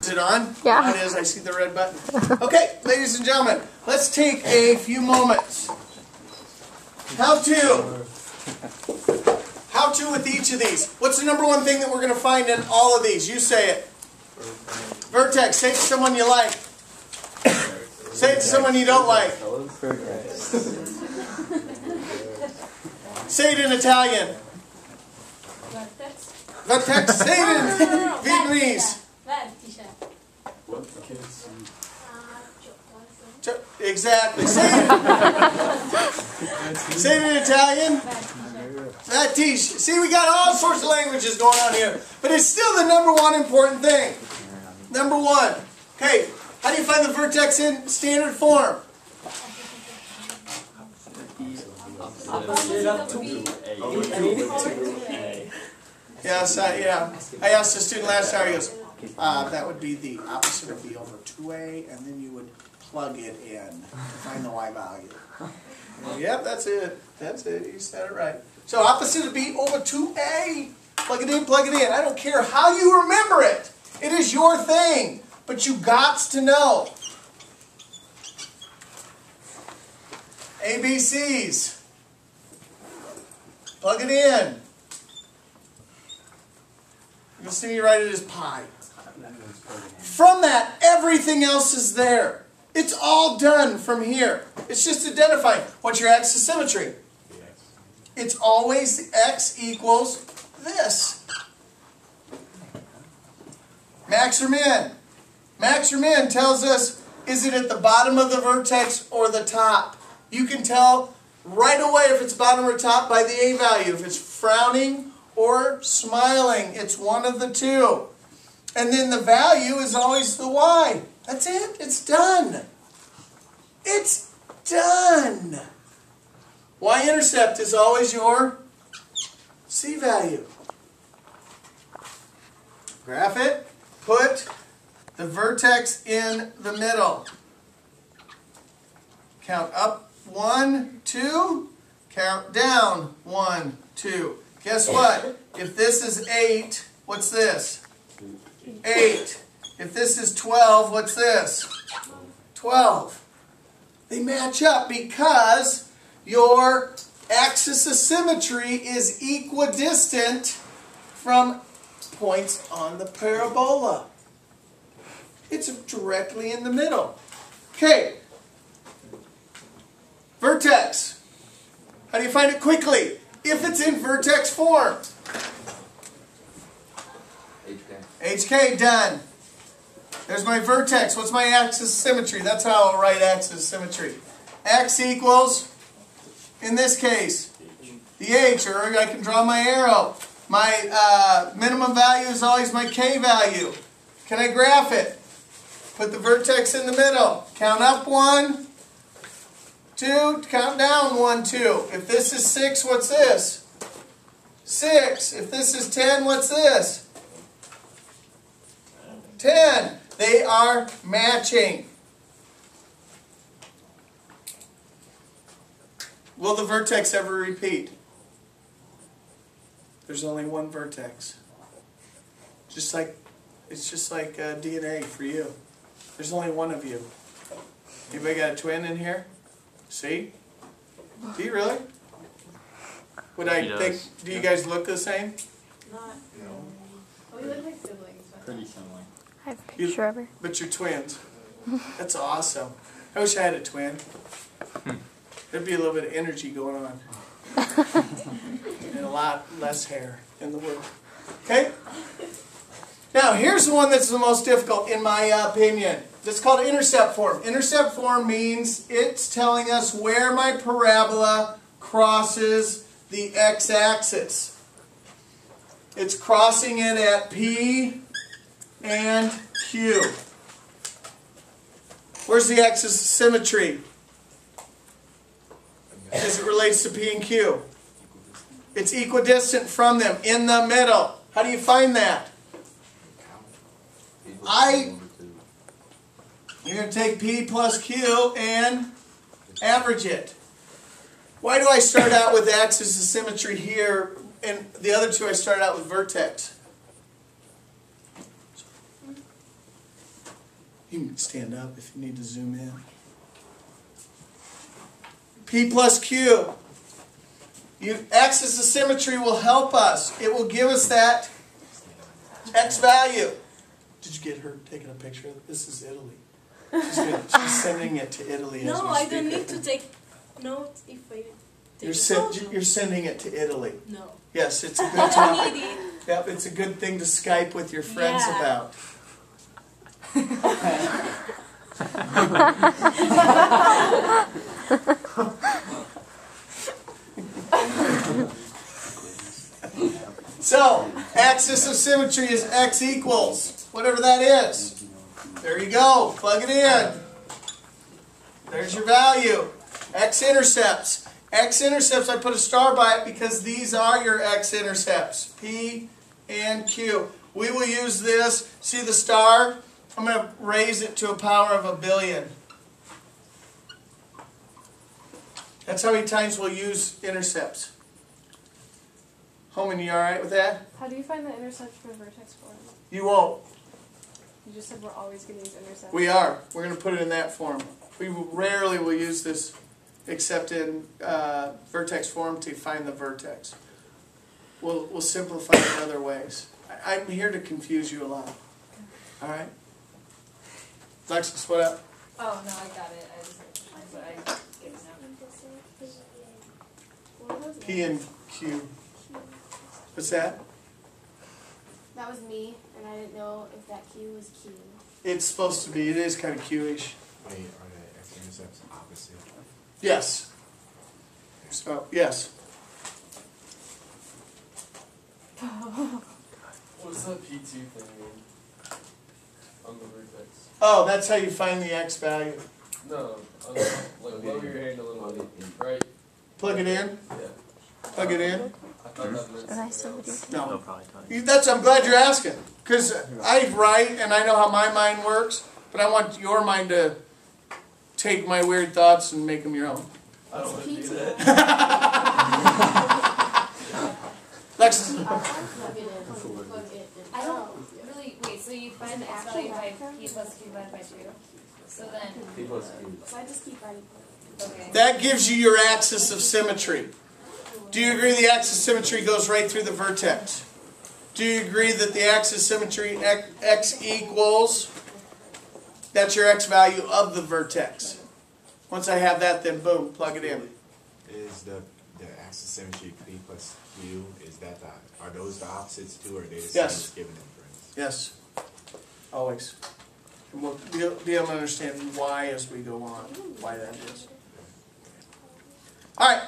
Is it on? Yeah. It is. I see the red button. Okay, ladies and gentlemen, let's take a few moments. How to with each of these. What's the number one thing that we're going to find in all of these? You say it. Vertex. Say it to someone you like. Say it to someone you don't like. Say it in Italian. Vertex. Say it in Vietnamese. Exactly. Say it in Italian. Vertice. See, we got all sorts of languages going on here. But it's still the number one important thing. Number one. Okay, how do you find the vertex in standard form? Yes, yeah. I asked a student last time, he goes, that would be the opposite of B over 2A, and then you would plug it in to find the Y value. Yep, that's it. That's it. You said it right. So opposite of B over 2A. Plug it in, plug it in. I don't care how you remember it. It is your thing. But you got to know. ABCs. Plug it in. You'll see me write it as pi. From that, everything else is there. It's all done from here. It's just identifying. What's your axis of symmetry? It's always x equals this. Max or min? Max or min tells us, is it at the bottom of the vertex or the top? You can tell right away if it's bottom or top by the A value. If it's frowning or smiling, it's one of the two. And then the value is always the Y. That's it. It's done. It's done. Y-intercept is always your C value. Graph it. Put the vertex in the middle. Count up 1, 2. Count down 1, 2. Guess what? If this is 8, what's this? 8. If this is 12, what's this? 12. They match up because your axis of symmetry is equidistant from points on the parabola. It's directly in the middle. Okay. Vertex. How do you find it quickly? If it's in vertex form. HK, done. There's my vertex. What's my axis of symmetry? That's how I'll write axis of symmetry. X equals, in this case, the H, or I can draw my arrow. My minimum value is always my K value. Can I graph it? Put the vertex in the middle. Count up 1, 2. Count down 1, 2. If this is 6, what's this? 6. If this is 10, what's this? 10. They are matching. Will the vertex ever repeat? There's only one vertex. It's just like DNA for you. There's only one of you. Anybody got a twin in here? See? Do you really? Would I think? Do you guys look the same? Not. No. We look like siblings. Pretty similar. I have a picture of her. But you're twins. That's awesome. I wish I had a twin. There'd be a little bit of energy going on. And a lot less hair in the world. Okay? Now, here's the one that's the most difficult, in my opinion. It's called intercept form. Intercept form means it's telling us where my parabola crosses the x-axis. It's crossing it at P and Q. Where's the axis of symmetry as it relates to P and Q? It's equidistant from them, in the middle. How do you find that? You're going to take P plus Q and average it. Why do I start out with axis of symmetry here, and the other two I started out with vertex? You can stand up if you need to zoom in. P plus Q. Axis of symmetry will help us. It will give us that X value. Did you get her taking a picture? This is Italy. She's sending it to Italy as we No, speak. I don't need to take notes if I take You're sending it to Italy. No. Yes, it's a good I topic. don't need it. Yep, it's a good thing to Skype with your friends Yeah. about. So, axis of symmetry is x equals whatever that is. There you go. Plug it in. There's your value. X-intercepts. X-intercepts, I put a star by it because these are your x-intercepts. P and Q. We will use this. See the star? I'm going to raise it to a power of 1 billion. That's how many times we'll use intercepts. Homan, you alright with that? How do you find the intercept for vertex form? You won't. You just said we're always going to use intercept. We are. We're going to put it in that form. We rarely will use this except in vertex form to find the vertex. We'll simplify it in other ways. I'm here to confuse you a lot. Alright? Lexus, what up? Oh, no, I got it. I just but I gave it now. P and Q. What's that? That was me, and I didn't know if that Q was Q. It's supposed to be. It is kind of Q-ish. Wait, are the x-intercepts opposite? Yes. So, yes. What's that P2 thing mean? On the vertex? Oh, that's how you find the X value. No, on the, like lower your hand a little bit, right? Plug it in. Yeah. Plug it in. I thought that meant something else. No. I'm glad you're asking. Because I write and I know how my mind works, but I want your mind to take my weird thoughts and make them your own. I don't want to do that. Lexus. Plug it in. Plug it in. I don't really, wait, so you find the x value by p plus q divided by 2. So then, P plus Q. So I just keep writing. okay. That gives you your axis of symmetry. Do you agree the axis of symmetry goes right through the vertex? Do you agree that the axis of symmetry x equals, that's your x value of the vertex? Once I have that, then boom, plug it in. Is the axis symmetry P plus Q, is that are those the opposites too, or are they the same Yes. as given inference? Yes, always. And we'll be able to understand why as we go on, why that is. All right.